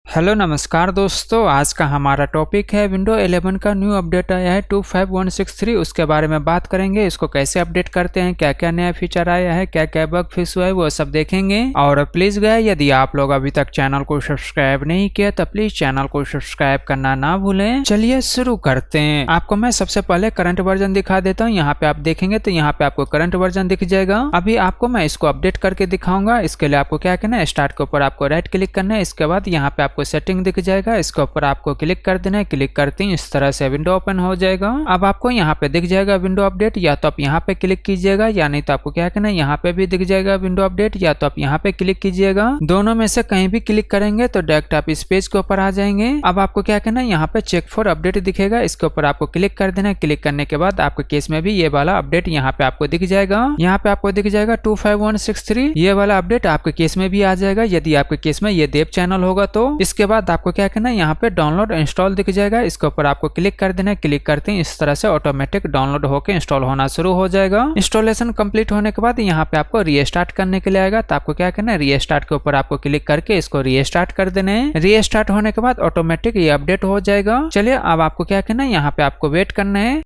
Hello नमस्कार दोस्तों, आज का हमारा टॉपिक है विंडो 11 का न्यू अपडेट आया है 25163। उसके बारे में बात करेंगे। इसको कैसे अपडेट करते हैं, क्या क्या नया फीचर आया है, क्या क्या बग फिक्स हुआ है, वो सब देखेंगे। और प्लीज गए यदि आप लोग अभी तक चैनल को सब्सक्राइब नहीं किया तो प्लीज चैनल को सब्सक्राइब करना ना भूलें। चलिए शुरू करते हैं। आपको मैं सबसे पहले करंट वर्जन दिखा देता हूँ। यहाँ पे आप देखेंगे तो यहाँ पे आपको करंट वर्जन दिख जाएगा। अभी आपको मैं इसको अपडेट करके दिखाऊंगा। इसके लिए आपको क्या करना है, स्टार्ट के ऊपर आपको राइट क्लिक करना है। इसके बाद यहाँ पे आपको सेटिंग दिख जाएगा, इसके ऊपर आपको क्लिक कर देना है। क्लिक करते ही इस तरह से विंडो ओपन हो जाएगा। अब आपको यहाँ पे दिख जाएगा विंडो अपडेट, या तो आप यहाँ पे क्लिक कीजिएगा या नहीं तो आपको क्या करना है, यहाँ पे भी दिख जाएगा विंडो अपडेट, या तो आप यहाँ पे क्लिक कीजिएगा। दोनों में से कहीं भी क्लिक करेंगे तो डायरेक्ट आप इस पेज के ऊपर आ जाएंगे। अब आपको क्या करना है, यहाँ पे चेक फॉर अपडेट दिखेगा, इसके ऊपर आपको क्लिक कर देना है। क्लिक करने के बाद आपके केस में भी ये वाला अपडेट यहाँ पे आपको दिख जाएगा। यहाँ पे आपको दिख जाएगा 25163। ये वाला अपडेट आपके केस में भी आ जाएगा यदि आपके केस में ये देव चैनल होगा तो। इसके बाद आपको क्या करना है, यहाँ पे डाउनलोड इंस्टॉल दिख जाएगा, इसके ऊपर आपको क्लिक कर देना है। क्लिक करते हैं इस तरह से ऑटोमेटिक डाउनलोड होकर इंस्टॉल होना शुरू हो जाएगा। इंस्टॉलेशन कंप्लीट होने के बाद यहाँ पे आपको रीस्टार्ट करने के लिए आएगा, तो आपको क्या करना है, रीस्टार्ट के ऊपर आपको क्लिक करके इसको रीस्टार्ट कर देना है। रीस्टार्ट होने के बाद ऑटोमेटिक ये अपडेट हो जाएगा। चलिए अब आपको क्या करना है, यहाँ पे आपको वेट करना है।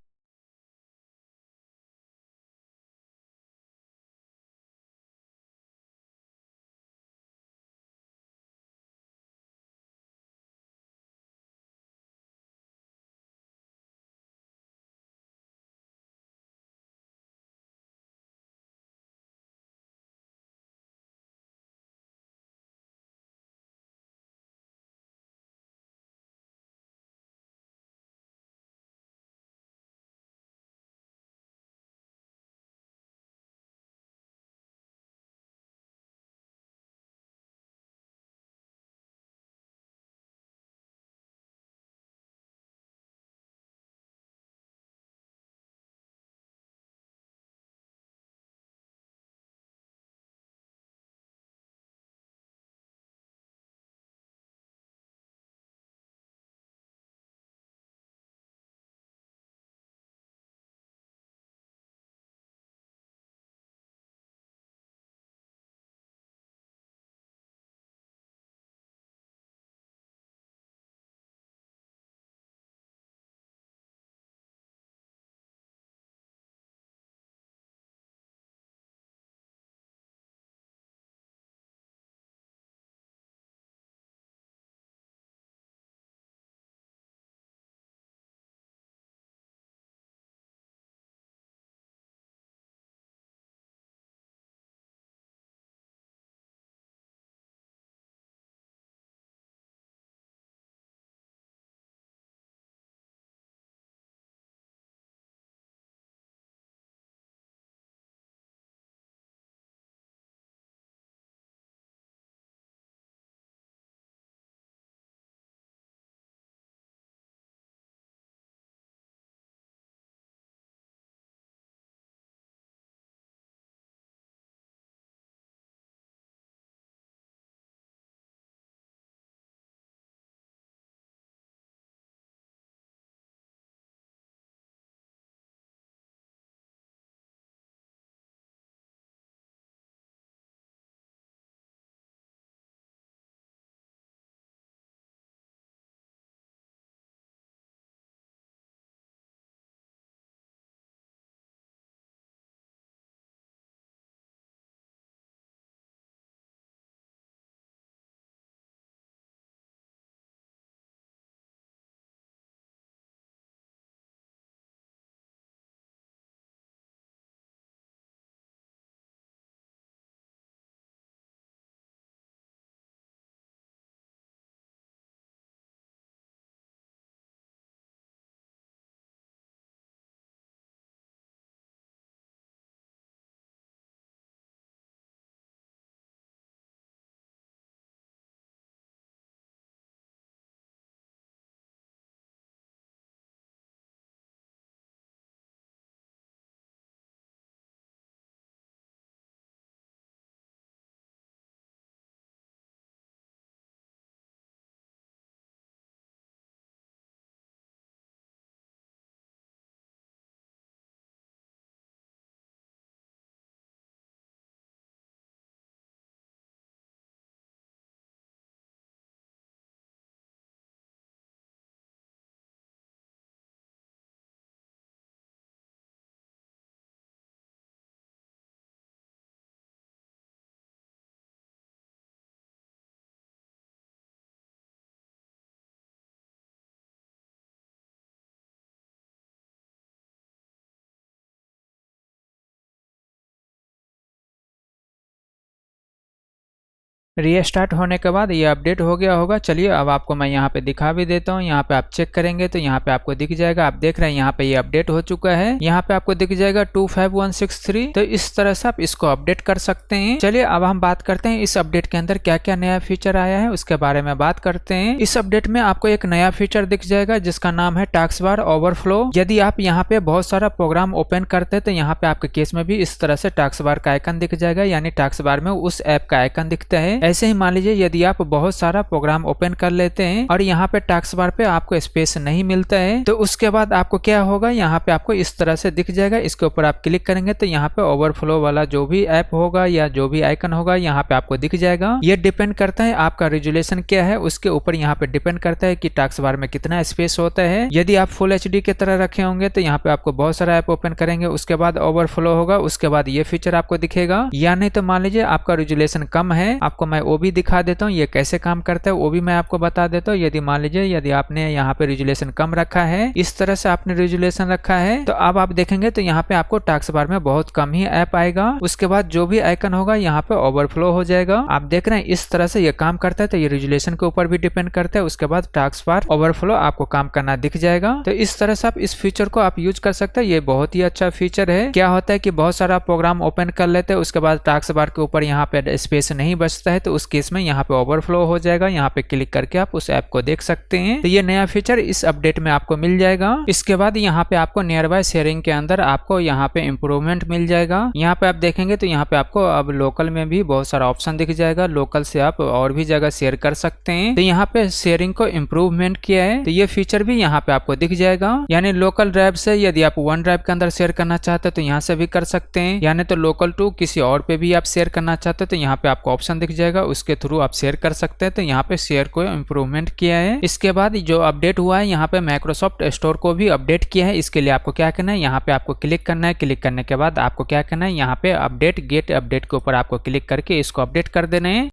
रीस्टार्ट होने के बाद ये अपडेट हो गया होगा। चलिए अब आपको मैं यहाँ पे दिखा भी देता हूँ। यहाँ पे आप चेक करेंगे तो यहाँ पे आपको दिख जाएगा, आप देख रहे हैं यहाँ पे ये अपडेट हो चुका है। यहाँ पे आपको दिख जाएगा 25163। तो इस तरह से आप इसको अपडेट कर सकते हैं। चलिए अब हम बात करते हैं इस अपडेट के अंदर क्या क्या नया फीचर आया है उसके बारे में बात करते हैं। इस अपडेट में आपको एक नया फीचर दिख जाएगा जिसका नाम है टास्क बार ओवरफ्लो। यदि आप यहाँ पे बहुत सारा प्रोग्राम ओपन करते हैं तो यहाँ पे आपके केस में भी इस तरह से टास्क बार का आइकन दिख जाएगा, यानी टास्क बार में उस ऐप का आइकन दिखता है। ऐसे ही मान लीजिए यदि आप बहुत सारा प्रोग्राम ओपन कर लेते हैं और यहाँ पे टास्क बार पे आपको स्पेस नहीं मिलता है तो उसके बाद आपको क्या होगा, यहाँ पे आपको इस तरह से दिख जाएगा। इसके ऊपर आप क्लिक करेंगे तो यहाँ पे ओवरफ्लो वाला जो भी ऐप होगा या जो भी आइकन होगा यहाँ पे आपको दिख जाएगा। ये डिपेंड करता है आपका रेजुलेशन क्या है, उसके ऊपर यहाँ पे डिपेंड करता है कि टास्क बार में कितना स्पेस होता है। यदि आप फुल एचडी की तरह रखे होंगे तो यहाँ पे आपको बहुत सारा ऐप ओपन करेंगे, उसके बाद ओवरफ्लो होगा, उसके बाद ये फीचर आपको दिखेगा। या नहीं तो मान लीजिए आपका रेजुलेशन कम है, आपको मैं वो भी दिखा देता हूँ ये कैसे काम करता है, वो भी मैं आपको बता देता हूँ। यदि मान लीजिए यदि आपने यहाँ पे रेजुलेशन कम रखा है, इस तरह से आपने रेजुलेशन रखा है, तो अब आप देखेंगे तो यहाँ पे आपको टास्क बार में बहुत कम ही ऐप आएगा। उसके बाद जो भी आइकन होगा यहाँ पे ओवरफ्लो हो जाएगा। आप देख रहे हैं इस तरह से ये काम करता है। तो ये रेजुलेशन के ऊपर भी डिपेंड करता है। उसके बाद टास्क बार ओवरफ्लो आपको काम करना दिख जाएगा। तो इस तरह से आप इस फीचर को आप यूज कर सकते हैं। ये बहुत ही अच्छा फीचर है। क्या होता है कि बहुत सारा प्रोग्राम ओपन कर लेते हैं, उसके बाद टास्क बार के ऊपर यहाँ पे स्पेस नहीं बचता है, तो उस केस में यहाँ पे ओवरफ्लो हो जाएगा। यहाँ पे क्लिक करके आप उस ऐप को देख सकते हैं। तो ये नया फीचर इस अपडेट में आपको मिल जाएगा। इसके बाद यहाँ पे आपको नियर बाय शेयरिंग के अंदर आपको यहाँ पे इंप्रूवमेंट मिल जाएगा। यहाँ पे आप देखेंगे तो यहाँ पे आपको अब लोकल में भी बहुत सारा ऑप्शन दिख जाएगा। लोकल से आप और भी जगह शेयर कर सकते हैं। तो यहाँ पे शेयरिंग को इम्प्रूवमेंट किया है, तो ये फीचर भी यहाँ पे आपको दिख जाएगा। यानी लोकल ड्राइव से यदि आप वन ड्राइव के अंदर शेयर करना चाहते हैं तो यहाँ से भी कर सकते हैं, यानी तो लोकल टू किसी और पे भी आप शेयर करना चाहते हैं तो यहाँ पे आपको ऑप्शन दिख जाएगा, उसके थ्रू आप शेयर कर सकते हैं। तो यहाँ पे शेयर को इम्प्रूवमेंट किया है। इसके बाद जो अपडेट हुआ है यहाँ पे माइक्रोसॉफ्ट स्टोर को भी अपडेट किया है। इसके लिए आपको क्या करना है, यहाँ पे आपको क्लिक करना है। क्लिक करने के बाद आपको क्या करना है, यहाँ पे अपडेट गेट अपडेट के ऊपर आपको क्लिक करके इसको अपडेट कर देना है।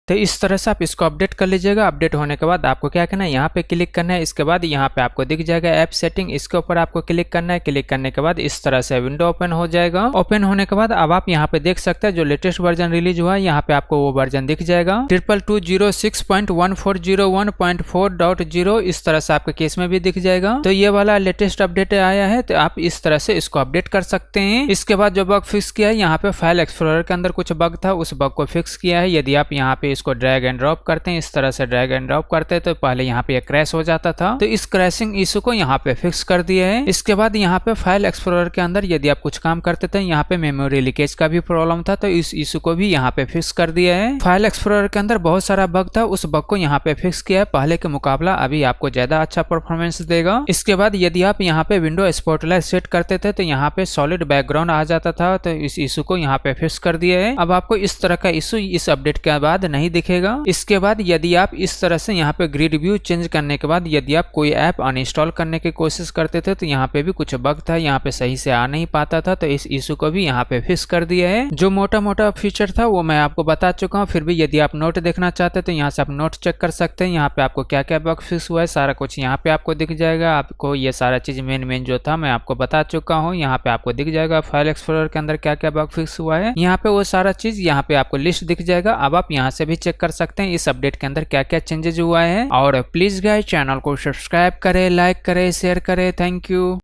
तो इस तरह से आप इसको अपडेट कर लीजिएगा। अपडेट होने के बाद आपको क्या करना है, यहाँ पे क्लिक करना है। इसके बाद यहाँ पे आपको दिख जाएगा ऐप सेटिंग, इसके ऊपर आपको क्लिक करना है। क्लिक करने के बाद इस तरह से विंडो ओपन हो जाएगा। ओपन होने के बाद अब आप यहाँ पे देख सकते हैं जो लेटेस्ट वर्जन रिलीज हुआ है, यहाँ पे आपको वो वर्जन दिख जाएगा 2220.1401.4.0। इस तरह से आपके केस में भी दिख जाएगा। तो ये वाला लेटेस्ट अपडेट आया है, तो आप इस तरह से इसको अपडेट कर सकते हैं। इसके बाद जो बग फिक्स किया है, यहाँ पे फाइल एक्सप्लोरर के अंदर कुछ बग था, उस बग को फिक्स किया है। यदि आप यहाँ पे इसको ड्रैग एंड ड्रॉप करते हैं, इस तरह से ड्रैग एंड ड्रॉप करते हैं तो पहले यहाँ पे क्रैश हो जाता था, तो इस क्रैशिंग इशू को यहाँ पे फिक्स कर दिया है। इसके बाद यहाँ पे फाइल एक्सप्लोरर के अंदर यदि आप कुछ काम करते थे, यहाँ पे मेमोरी लीकेज का भी प्रॉब्लम था, तो इस इशू को भी यहाँ पे फिक्स कर दिया है। फाइल एक्सप्लोरर के अंदर बहुत सारा बग था, उस बग को यहाँ पे फिक्स किया है। पहले के मुकाबला अभी आपको ज्यादा अच्छा परफॉर्मेंस देगा। इसके बाद यदि आप यहाँ पे विंडो स्पॉटलाइट सेट करते थे तो यहाँ पे सॉलिड बैकग्राउंड आ जाता था, तो इस इशू को यहाँ पे फिक्स कर दिया है। अब आपको इस तरह का इशू इस अपडेट के बाद नहीं दिखेगा। इसके बाद यदि आप इस तरह से यहाँ पे ग्रिड व्यू चेंज करने के बाद यदि आप कोई ऐप अनइंस्टॉल करने की कोशिश करते थे तो यहाँ पे भी कुछ बग था, यहाँ पे सही से आ नहीं पाता था, तो इस इशू को भी यहाँ पे फिक्स कर दिया है। जो मोटा मोटा फीचर था वो मैं आपको बता चुका हूँ। फिर भी यदि आप नोट देखना चाहते हैं तो यहाँ से आप नोट चेक कर सकते हैं। यहाँ पे आपको क्या क्या बग फिक्स हुआ है सारा कुछ यहाँ पे आपको दिख जाएगा। आपको ये सारा चीज मेन जो था मैं आपको बता चुका हूँ। यहाँ पे आपको दिख जाएगा फाइल एक्सप्लोरर के अंदर क्या क्या बग फिक्स हुआ है, यहाँ पे वो सारा चीज यहाँ पे आपको लिस्ट दिख जाएगा। अब आप यहाँ से भी चेक कर सकते हैं इस अपडेट के अंदर क्या क्या चेंजेस हुआ है। और प्लीज गाइस चैनल को सब्सक्राइब करें, लाइक करें, शेयर करें। Thank you.